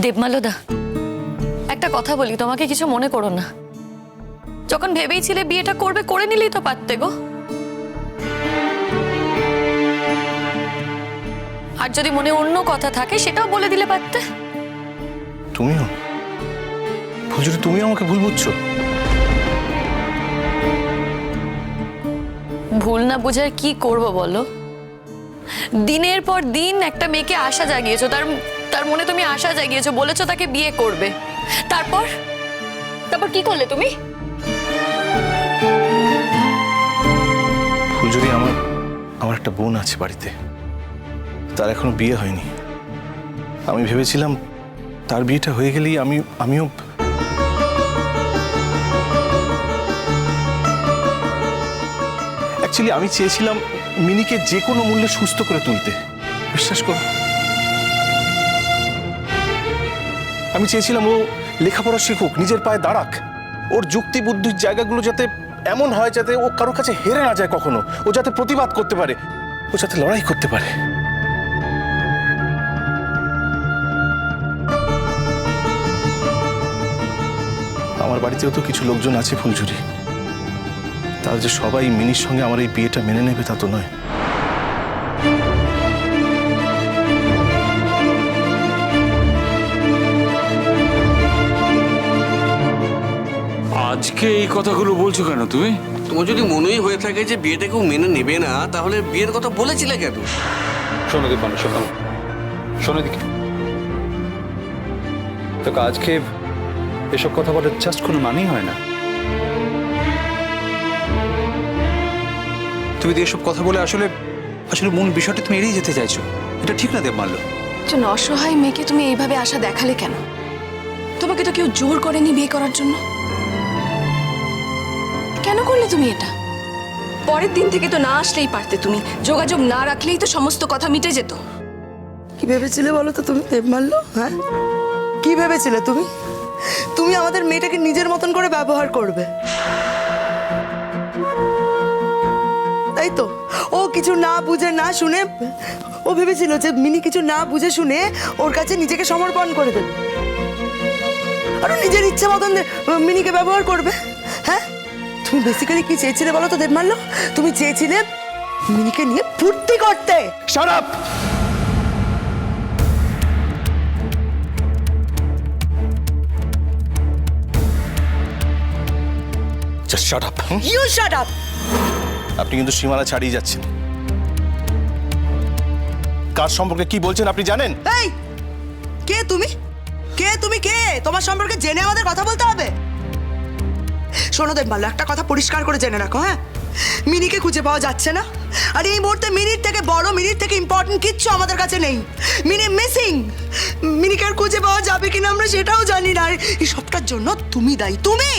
দেবমালদা, একটা কথা বলি, তোমাকে কিছু মনে করো না। যখন ভেবেইছিলে বিয়েটা করবে, করে নিলেই তো পারতে গো। আর যদি মনে অন্য কথা থাকে সেটাও বলে দিলে পারতে। তুমিও ফুলঝুরি, তুমিও আমাকে ভুল বুঝছো। ভুল না বুঝার কি করব বলো? দিনের পর দিন একটা মেয়েকে আশা জাগিয়েছো, তার মনে তুমি আশা জাগিয়েছো, বলেছো তাকে বিয়ে করবে। তারপর কি করলে তুমি? ফুলঝুরি, আমার একটা বোন আছে বাড়িতে, তার এখনো বিয়ে হয়নি। আমি ভেবেছিলাম তার বিয়েটা হয়ে গেলেই আমিও অ্যাকচুয়ালি আমি চেয়েছিলাম মিনিকে যে কোনো মূল্যে সুস্থ করে তুলতে। বিশ্বাস করো, আমি চেয়েছিলাম ও লেখাপড়া শিখুক, নিজের পায়ে দাঁড়াক, ওর যুক্তি বুদ্ধির জায়গাগুলো যাতে এমন হয় যাতে ও কারোর কাছে হেরে না যায় কখনো, ও যাতে প্রতিবাদ করতে পারে, ও যাতে লড়াই করতে পারে। আমার বাড়িতেও তো কিছু লোকজন আছে ফুলঝুরি, তার যে সবাই মিনির সঙ্গে আমার এই বিয়েটা মেনে নেবে তা তো নয়। আজকে এই কথাগুলো বলছো কেন তুমি? তোমার যদি মনেই হয়ে থাকে যে বিয়েটা কেউ মেনে নেবে না, তাহলে বিয়ের কথা বলেছিলে কেন? শোনো দীপান, শোনো দিকে, তোকে আজকে এসব কথা বলে জাস্ট কোনো মানেই হয় না। তুমি তো এসব কথা বলে আসলে মূল বিষয়টা তুমি এড়িয়ে যেতে চাইছো। এটা ঠিক না দেবমাল্য। একজন অসহায় মেয়েকে তুমি এইভাবে আশা দেখালে কেন? তোমাকে তো কেউ জোর করেনি বিয়ে করার জন্য। কেন করলে তুমি এটা? পরের দিন থেকে তো না আসলেই পারতে, তুমি যোগাযোগ না রাখলেই তো সমস্ত কথা মিটে যেত। কি ভেবেছিলে বলো তো তুমি দেবমাল্য? হ্যাঁ, কি ভেবেছিলে তুমি? তুমি আমাদের মেয়েটাকে নিজের মতন করে ব্যবহার করবে, তাই তো? ও কিছু না বুঝে না শুনে ও ভেবেছিল যে মিনি কিছু না বুঝে শুনে ওর কাছে নিজেকে সমর্পণ করে দেবে, আর ও নিজের ইচ্ছা মতন মিনিকে ব্যবহার করবে। হ্যাঁ, তুমি বেসিক্যালি কি চেয়েছিলে বলো তো দেবমাল্য? তুমি চেয়েছিলে মিনিকে নিয়ে ফুর্তি করতে। Shut up! Just shut up. You shut up! আপনি কিন্তু সীমানা ছাড়িয়ে যাচ্ছেন। কার সম্পর্কে কি বলছেন আপনি জানেন? এই, কে তুমি? কে তোমার সম্পর্কে জেনে আমাদের কথা বলতে হবে? শোনো দেবমাল্য, একটা কথা পরিষ্কার করে জেনে রাখো, হ্যাঁ, মিনিকে খুঁজে পাওয়া যাচ্ছে না, আর এই মুহূর্তে মিনির থেকে বড়, মিনির থেকে ইম্পর্টেন্ট কিচ্ছু আমাদের কাছে নেই। Mini missing. মিনিকে আর খুঁজে পাওয়া যাবে কিনা আমরা সেটাও জানি না, আর এই সবটার জন্য তুমি দায়ী, তুমি।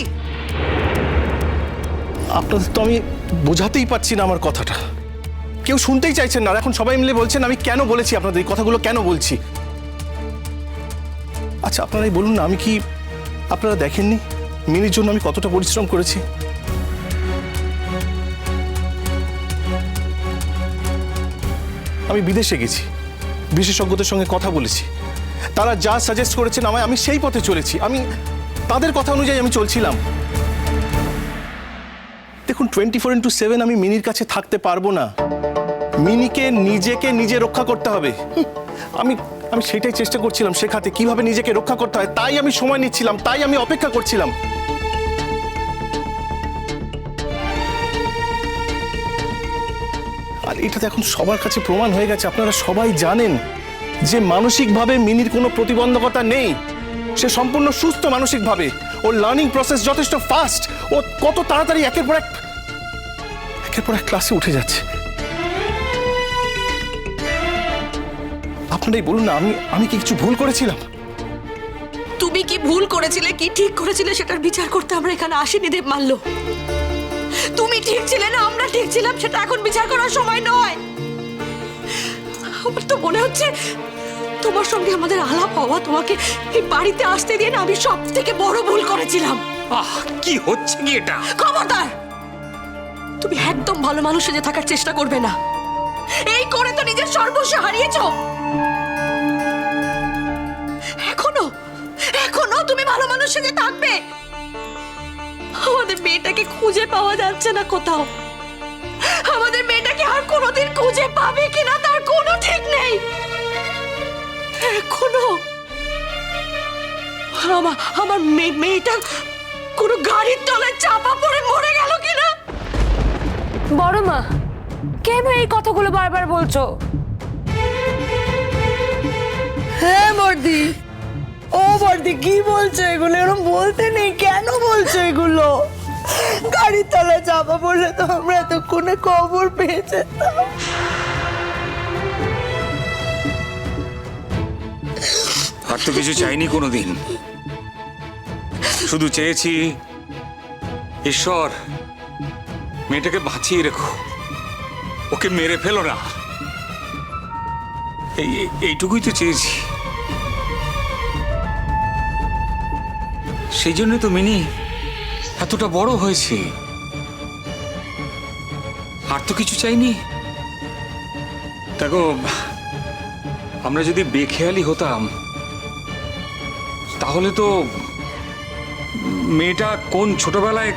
আপনাদের তো আমি বোঝাতেই পারছি না আমার কথাটা, কেউ শুনতেই চাইছেন না। আর এখন সবাই মিলে বলছেন আমি কেন বলেছি আপনাদের এই কথাগুলো, কেন বলছি। আচ্ছা আপনারাই বলুন না, আমি কি আপনারা দেখেননি মিনির জন্য আমি কতটা পরিশ্রম করেছি? আমি বিদেশে গেছি, বিশেষজ্ঞদের সঙ্গে কথা বলেছি, তারা যা সাজেস্ট করেছেন আমায়, আমি সেই পথে চলেছি, আমি তাদের কথা অনুযায়ী আমি চলছিলাম। দেখুন 24/7 আমি মিনির কাছে থাকতে পারবো না, মিনিকে নিজে রক্ষা করতে হবে। আমি সেটাই চেষ্টা করছিলাম শেখাতে, কিভাবে নিজেকে রক্ষা করতে হয়। তাই আমি সময় নিচ্ছিলাম, তাই আমি অপেক্ষা করছিলাম। আর এটা তো এখন সবার কাছে প্রমাণ হয়ে গেছে, আপনারা সবাই জানেন যে মানসিকভাবে মিনির কোনো প্রতিবন্ধকতা নেই, সে সম্পূর্ণ সুস্থ মানসিকভাবে। ওর লার্নিং প্রসেস যথেষ্ট ফাস্ট, ও কত তাড়াতাড়ি একের পর এক ক্লাসে উঠে যাচ্ছে। আপনারাই বলুন না, আমি কি কিছু ভুল করেছিলাম? তুমি কি ভুল করেছিলে, কি ঠিক করেছিলে সেটার বিচার করতে আমরা এখানে আসিনি দেবমাল্য। তুমি ঠিক ছিলে না, আমরা ঠিক ছিলাম, সেটা এখন বিচার করার সময় নয়। আমার তো মনে হচ্ছে তোমার সঙ্গে আমাদের আলাপ হওয়া, তোমাকে এই বাড়িতে আসতে দিয়ে না আমি সব থেকে বড় ভুল করেছিলাম। কি হচ্ছে কি এটা? খবরদার, তুমি একদম ভালো মানুষ সেজে থাকার চেষ্টা করবে না। এই করে তো নিজের সর্বস্ব হারিয়েছো। এখনো সেজে থাকবে? আমাদের মেয়েটাকে খুঁজে পাওয়া যাচ্ছে না কোথাও। আমাদের মেয়েটাকে আর কোনোদিন খুঁজে পাবে কিনা তার কোনো ঠিক নেই। এখনো আমার মেয়েটা কোনো গাড়ির তলায় চাপা পড়ে মরে গেল কিনা? বড় মা, কেন এই কথাগুলো বারবার বলছো? হ্যাঁ বর্দি, ও বর্দি কি বলছো এগুলো? এরকম বলতে নেই, কেন বলছো এগুলো? গাড়ির তলায় চাপা পড়লে তো আমরা এতক্ষণে খবর পেয়ে যেতাম। আর তো কিছু চাইনি কোনোদিন, শুধু চেয়েছি ঈশ্বর মেয়েটাকে বাঁচিয়ে রেখো, ওকে মেরে ফেলো না, এইটুকুই তো চেয়েছি। সেই জন্য তো মিনি এতটা বড় হয়েছে, আর তো কিছু চাইনি। দেখো, আমরা যদি বেখেয়ালি হতাম তাহলে তো মেয়েটা কোন ছোটবেলায়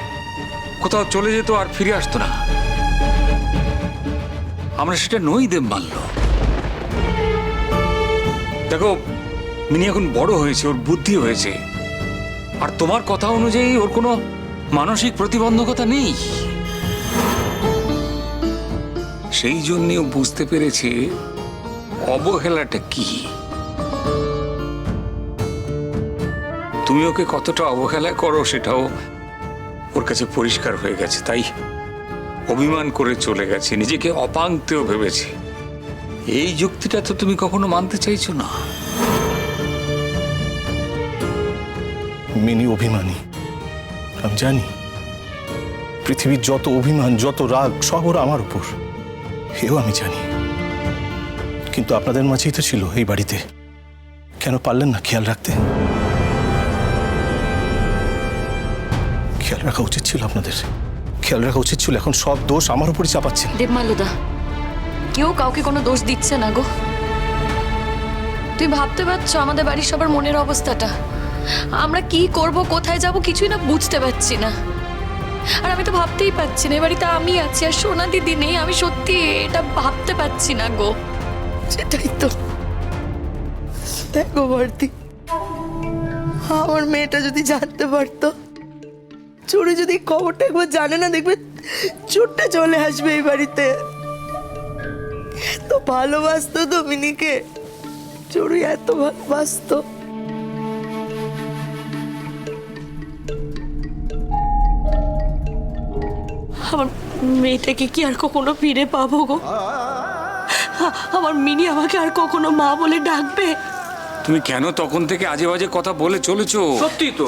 কোথাও চলে যেত আর ফিরে আসতো না। আমরা সেটা নই দেবমাল্য। দেখো, মিনি এখন বড় হয়েছে, ওর বুদ্ধি হয়েছে, আর তোমার কথা অনুযায়ী ওর কোনো মানসিক প্রতিবন্ধকতা নেই। সেই জন্যে ও বুঝতে পেরেছে অবহেলাটা কি। তুমি ওকে কতটা অবহেলা করো সেটাও ওর কাছে পরিষ্কার হয়ে গেছে, তাই অভিমান করে চলে গেছে, নিজেকে অপাংতেও ভেবেছে। এই যুক্তিটা তো তুমি কখনো মানতে চাইছো না। মিনি অভিমানী, আমি জানি। পৃথিবীর যত অভিমান, যত রাগ, সব ওরা আমার উপর, এও আমি জানি। কিন্তু আপনাদের মাঝেই তো ছিল এই বাড়িতে, কেন পারলেন না খেয়াল রাখতে? খেয়াল রাখা উচিত ছিল আপনাদের, খেয়াল রাখা উচিত ছিল। এখন সব দোষ আমার উপরই চাপাচ্ছেন। দেবমাল্যদা, কেউ কাউকে কোনো দোষ দিচ্ছে না গো। তুই ভাবতে পারছো আমাদের বাড়ির সবার মনের অবস্থাটা? আমরা কি করব, কোথায় যাব, কিছুই না বুঝতে পারছি না। আর আমি তো ভাবতেই পারছি না, এ বাড়িতে আমি আছি আর সোনা দিদি নেই। আমি সত্যি এটা ভাবতে পারছি না গো। সেটাই তো। দেখো বর্দি, আমার মেয়েটা যদি জানতে পারতো, চুরি যদি খবরটা একবার জানে না, দেখবে চোরটা চলে আসবে এই বাড়িতে। এত ভালোবাসতো তো মিনিকে, চুরি এত ভালোবাসতো। আমার মেয়েটাকে কি আর কখনো ফিরে পাবো গো? আমার মিনি আমাকে আর কখনো মা বলে ডাকবে? তুমি কেন তখন থেকে আজে বাজে কথা বলে চলেছো? সত্যি তো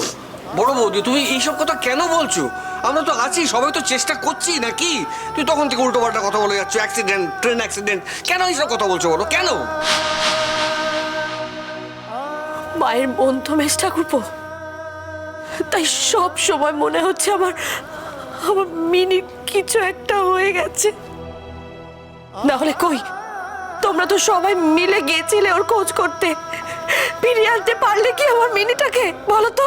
বড় বৌদি, তুমি এইসব কথা কেন বলছো? আমরা তো আছি, সবাই তো চেষ্টা করছি নাকি? তুই তখন থেকে উল্টো পাল্টা কথা বলে যাচ্ছ, অ্যাক্সিডেন্ট, ট্রেন অ্যাক্সিডেন্ট, কেন এইসব কথা বলছো বলো? কেন? মায়ের মন তো মেজ ঠাকুরপো, তাই সব সময় মনে হচ্ছে আমার মিনি কিছু একটা হয়ে গেছে। না হলে কই, তোমরা তো সবাই মিলে গিয়েছিলে ওর খোঁজ করতে। ফিরিয়ে আনতে পারলে কি আমার মিনিটাকে, বলো তো?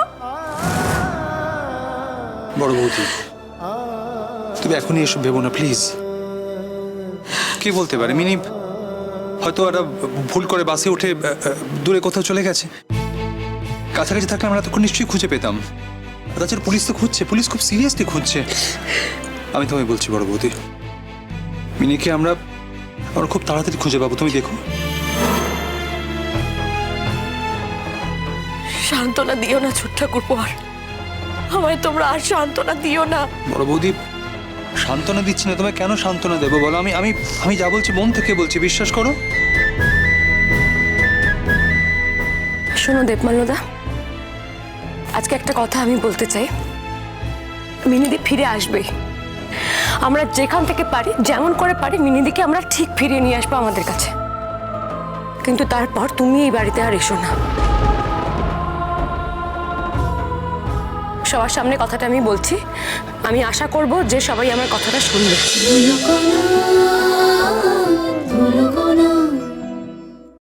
বড় বৌদি, তুমি এখনই এসব ভেবো না প্লিজ। কি বলতে পারে মিনি? হয়তো একটা ভুল করে বাসে উঠে দূরে কোথাও চলে গেছে। কাছাকাছি থাকলে আমরা তখন নিশ্চয়ই খুঁজে পেতাম। তাছাড়া পুলিশ তো খুঁজছে, পুলিশ খুব সিরিয়াসলি খুঁজছে। আমি তোমায় বলছি বড় বৌদি, মিনিকে আমরা খুব তাড়াতাড়ি খুঁজে পাবো, তুমি দেখো। সান্ত্বনা দিও না ছোট ঠাকুরপো, আর আমায় তোমরা আর সান্ত্বনা দিও না। বড় বৌদি, সান্ত্বনা দিচ্ছি না, তোমায় কেন সান্ত্বনা দেবো বলো? আমি আমি আমি যা বলছি মন থেকে বলছি, বিশ্বাস করো। শোনো দেবমাল্যদা, আজকে একটা কথা আমি বলতে চাই। মিনিদি ফিরে আসবে। আমরা যেখান থেকে পারি, যেমন করে পারি, মিনিদিকে আমরা ঠিক ফিরিয়ে নিয়ে আসবো আমাদের কাছে। কিন্তু তারপর তুমি এই বাড়িতে আর এসো না। সবার সামনে কথাটা আমি বলছি। আমি আশা করব যে সবাই আমার কথাটা শুনবে।